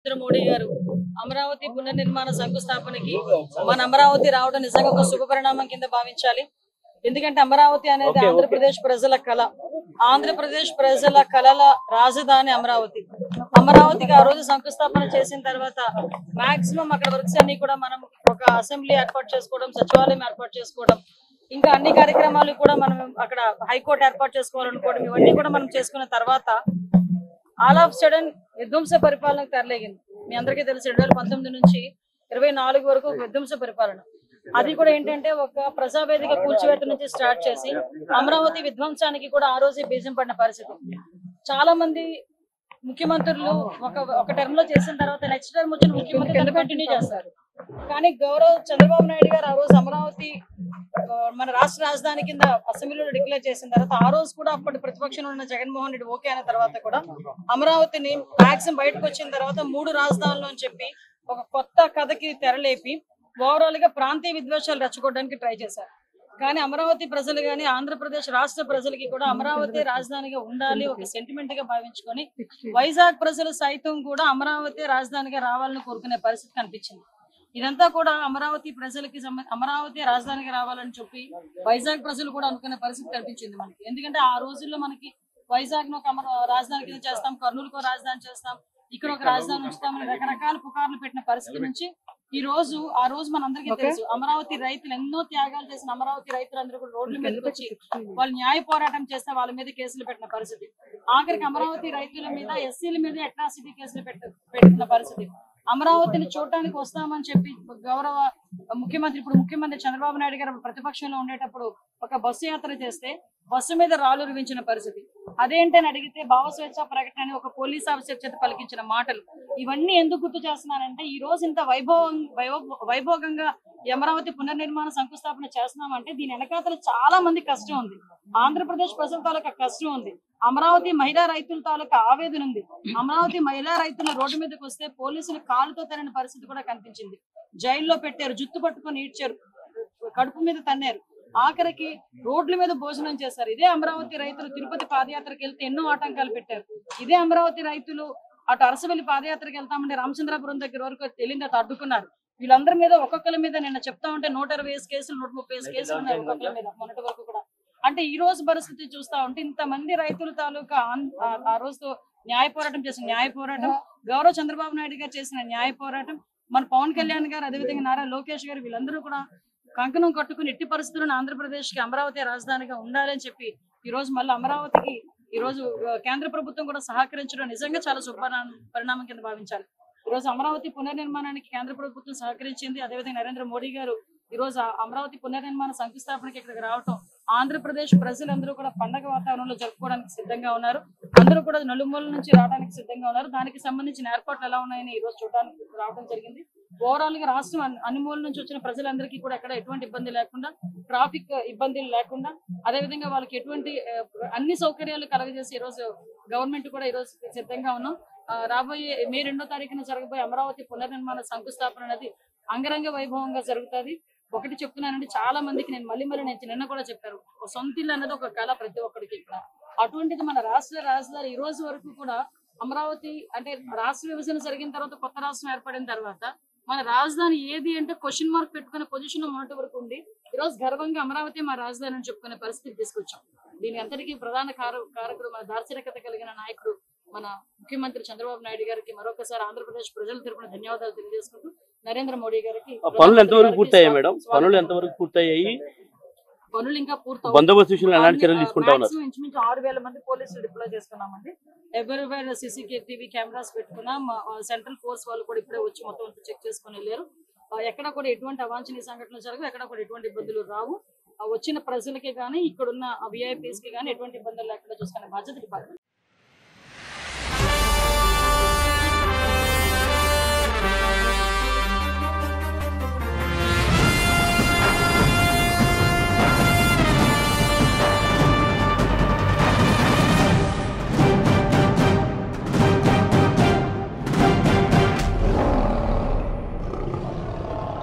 నరేంద్ర మోడీ గారు అమరావతి పునర్నిర్మాణ శంకుస్థాపనకి మన అమరావతి రావడం నిజంగా ఒక శుభ పరిణామం కింద భావించాలి. ఎందుకంటే అమరావతి అనేది ఆంధ్రప్రదేశ్ ప్రజల కళ. ఆంధ్రప్రదేశ్ ప్రజల కళల రాజధాని అమరావతి. అమరావతికి ఆ రోజు శంకుస్థాపన చేసిన తర్వాత మాక్సిమం అక్కడ వర్క్స్ అన్ని కూడా మనం ఒక అసెంబ్లీ ఏర్పాటు చేసుకోవడం, సచివాలయం ఏర్పాటు చేసుకోవడం, ఇంకా అన్ని కార్యక్రమాలు కూడా మనం అక్కడ హైకోర్టు ఏర్పాటు చేసుకోవాలనుకోవడం, ఇవన్నీ కూడా మనం చేసుకున్న తర్వాత ఆల్ ఆఫ్ సడన్ విధ్వంస పరిపాలనకు తెరలేగింది. మీ అందరికీ తెలుసు 2019 నుంచి 24 వరకు విధ్వంస పరిపాలన. అది కూడా ఏంటంటే ఒక ప్రజావేదిక కూల్చివేత నుంచి స్టార్ట్ చేసి అమరావతి విధ్వంసానికి కూడా ఆ రోజే బీజం పడిన పరిస్థితి. చాలా మంది ముఖ్యమంత్రులు ఒక టర్మ్ లో చేసిన తర్వాత నెక్స్ట్ టర్మ్ వచ్చిన ముఖ్యమంత్రి కంటిన్యూ చేస్తారు. కానీ గౌరవ్ చంద్రబాబు నాయుడు గారు ఆ రోజు అమరావతి మన రాష్ట్ర రాజధాని కింద అసెంబ్లీలో డిక్లేర్ చేసిన తర్వాత ఆ రోజు కూడా అప్పటి ప్రతిపక్షంలో ఉన్న జగన్మోహన్ రెడ్డి ఓకే అయిన తర్వాత కూడా అమరావతిని మాక్సిమం బయటకు వచ్చిన తర్వాత 3 రాజధానులు అని చెప్పి ఒక కొత్త కథకి తెరలేపి ఓవరాల్ గా ప్రాంతీయ విద్వేషాలు రెచ్చగొట్టడానికి ట్రై చేశారు. కానీ అమరావతి ప్రజలు గాని ఆంధ్రప్రదేశ్ రాష్ట్ర ప్రజలకి కూడా అమరావతి రాజధానిగా ఉండాలి ఒక సెంటిమెంట్ గా భావించుకొని వైజాగ్ ప్రజలు సైతం కూడా అమరావతి రాజధానిగా రావాలని కోరుకునే పరిస్థితి కనిపించింది. ఇదంతా కూడా అమరావతి ప్రజలకి అమరావతి రాజధానిగా రావాలని చెప్పి వైజాగ్ ప్రజలు కూడా అనుకునే పరిస్థితి కనిపించింది మనకి. ఎందుకంటే ఆ రోజుల్లో మనకి వైజాగ్ ను ఒక రాజధాని కింద చేస్తాం, కర్నూలుకు రాజధాని చేస్తాం, ఇక్కడ ఒక రాజధాని ఉంచుతామని రకరకాల పుకార్లు పెట్టిన పరిస్థితి నుంచి ఆ రోజు మనందరికీ తెలుసు అమరావతి రైతులు ఎన్నో త్యాగాలు చేసిన అమరావతి రైతులందరూ కూడా రోడ్ల మీదకి వచ్చి వాళ్ళు న్యాయ పోరాటం చేస్తే వాళ్ళ మీద కేసులు పెట్టిన పరిస్థితి. ఆఖరికి అమరావతి రైతుల మీద ఎస్సీల మీద అట్రాసిటీ కేసులు పెట్టిన పరిస్థితి. అమరావతిని చూడటానికి వస్తామని చెప్పి గౌరవ ముఖ్యమంత్రి చంద్రబాబు నాయుడు గారు ప్రతిపక్షంలో ఉండేటప్పుడు ఒక బస్సు యాత్ర చేస్తే బస్సు మీద రాళ్లు రువించిన పరిస్థితి. అదేంటని అడిగితే భావ స్వేచ్ఛ ప్రకటన అని ఒక పోలీస్ ఆఫీసర్ చేత పలికించిన మాటలు. ఇవన్నీ ఎందుకు గుర్తు చేస్తున్నానంటే ఈ రోజు ఇంత వైభోగంగా అమరావతి పునర్నిర్మాణ శంకుస్థాపన చేస్తున్నామంటే దీని వెనకాతల చాలా మంది కష్టం ఉంది. ఆంధ్రప్రదేశ్ ప్రజల తాలూకా కష్టం ఉంది. అమరావతి మహిళా రైతుల తాలూకా ఆవేదన ఉంది. అమరావతి మహిళా రైతులు రోడ్డు మీదకి వస్తే పోలీసులు కాలుతో తరిన పరిస్థితి కూడా కనిపించింది. జైల్లో పెట్టారు, జుత్తు పట్టుకొని ఈడ్చారు, కడుపు మీద తన్నారు, ఆఖరికి రోడ్ల మీద భోజనం చేశారు. ఇదే అమరావతి రైతులు తిరుపతి పాదయాత్రకు వెళ్తే ఎన్నో ఆటంకాలు పెట్టారు. ఇదే అమరావతి రైతులు అటు అరసవెల్లి పాదయాత్రకు వెళ్తామంటే రామచంద్రాపురం దగ్గర వరకు తెలియదు అటు అడ్డుకున్నారు. వీళ్ళందరి మీద ఒక్కొక్కరి మీద నిన్న చెప్తా ఉంటే 125 కేసులు 130 కేసులు ఉన్నాయి ఒక్కొక్కరి మీద మొన్నటి వరకు కూడా. అంటే ఈ రోజు పరిస్థితి చూస్తా ఉంటే ఇంతమంది రైతుల తాలూకా ఆ రోజు న్యాయ పోరాటం చేసిన న్యాయ పోరాటం, గౌరవ చంద్రబాబు నాయుడు గారు చేసిన న్యాయ పోరాటం, మన పవన్ కళ్యాణ్ గారు అదేవిధంగా నారా లోకేష్ గారు వీళ్ళందరూ కూడా కంకణం కట్టుకుని ఎట్టి పరిస్థితులను ఆంధ్రప్రదేశ్ కి అమరావతి రాజధానిగా ఉండాలని చెప్పి ఈ రోజు మళ్ళీ అమరావతికి ఈ రోజు కేంద్ర ప్రభుత్వం కూడా సహకరించడం నిజంగా చాలా శుభ పరిణామం కింద భావించాలి. ఈ రోజు అమరావతి పునర్నిర్మాణానికి కేంద్ర ప్రభుత్వం సహకరించింది. అదేవిధంగా నరేంద్ర మోడీ గారు ఈ రోజు అమరావతి పునర్నిర్మాణ శంకుస్థాపనకి ఇక్కడికి రావటం ఆంధ్రప్రదేశ్ ప్రజలందరూ కూడా పండగ వాతావరణంలో జరుపుకోవడానికి సిద్ధంగా ఉన్నారు. అందరూ కూడా నలుమూల నుంచి రావడానికి సిద్ధంగా ఉన్నారు. దానికి సంబంధించిన ఏర్పాట్లు ఎలా ఉన్నాయని ఈ రోజు చూడడానికి రావడం జరిగింది. ఓవరాల్ గా రాష్ట్రం అన్ని మూల నుంచి వచ్చిన ప్రజలందరికీ కూడా ఎక్కడ ఎటువంటి ఇబ్బంది లేకుండా, ట్రాఫిక్ ఇబ్బందులు లేకుండా, అదేవిధంగా వాళ్ళకి ఎటువంటి అన్ని సౌకర్యాలు కలగజేసి ఈ రోజు గవర్నమెంట్ కూడా ఈ రోజు సిద్ధంగా ఉన్నాం. రాబోయే మే 2వ తారీఖున జరగబోయే అమరావతి పునర్నిర్మాణ శంకుస్థాపన అనేది అంగరంగ వైభవంగా జరుగుతుంది. ఒకటి చెప్తున్నానండి, చాలా మందికి నేను మళ్ళీ నిన్న కూడా చెప్పారు, సొంత ఇల్లు అన్నది ఒక కళ ప్రతి ఒక్కరికి. ఇక్కడ అటువంటిది మన రాష్ట్ర రాజధాని ఈ రోజు వరకు కూడా అమరావతి అంటే రాష్ట్ర విభజన జరిగిన తర్వాత కొత్త రాష్ట్రం ఏర్పడిన తర్వాత మన రాజధాని ఏది అంటే క్వశ్చన్ మార్క్ పెట్టుకునే పొజిషన్ లో మొన్నటి వరకు ఉంది. ఈ రోజు గర్వంగా అమరావతి మా రాజధాని అని చెప్పుకునే పరిస్థితి తీసుకొచ్చాం. దీని అంతటికీ ప్రధాన కారకుడు మన దార్శనికత కలిగిన నాయకుడు మన ముఖ్యమంత్రి చంద్రబాబు నాయుడు గారికి మరొకసారి ఆంధ్రప్రదేశ్ ప్రజల తరపున ధన్యవాదాలు తెలియజేసుకుంటూ నరేంద్ర మోడీ గారికి పనులు ఎంతవరకు పూర్తయ్యాయి మేడం? పనులు ఎంతవరకు పూర్తయ్యాయి? పనులు ఇంకా పూర్తవుతాయి. బందోబస్తు విషయంలో ఎలాంటి చర్యలు తీసుకుంటా ఉన్నారు? ఇంచుమించు 6,000 మంది పోలీసులు డిప్లాయ్ చేసుకున్నామండి. ఎవరివైనా CCTV కెమెరాస్ పెట్టుకున్నాం. సెంట్రల్ ఫోర్స్ వాళ్ళు కూడా ఇప్పుడే వచ్చి మొత్తం చెక్ చేసుకుని వెళ్ళారు. ఎక్కడ కూడా ఎటువంటి అవాంఛనీయ సంఘటనలు జరగవు, ఎక్కడ కూడా ఎటువంటి ఇబ్బందులు రావు. వచ్చిన ప్రజలకి కానీ ఇక్కడున్న VIPs కి కానీ ఎటువంటి ఇబ్బందులు లేకుండా చూసుకునే బాధ్యత డిపార్ట్మెంట్.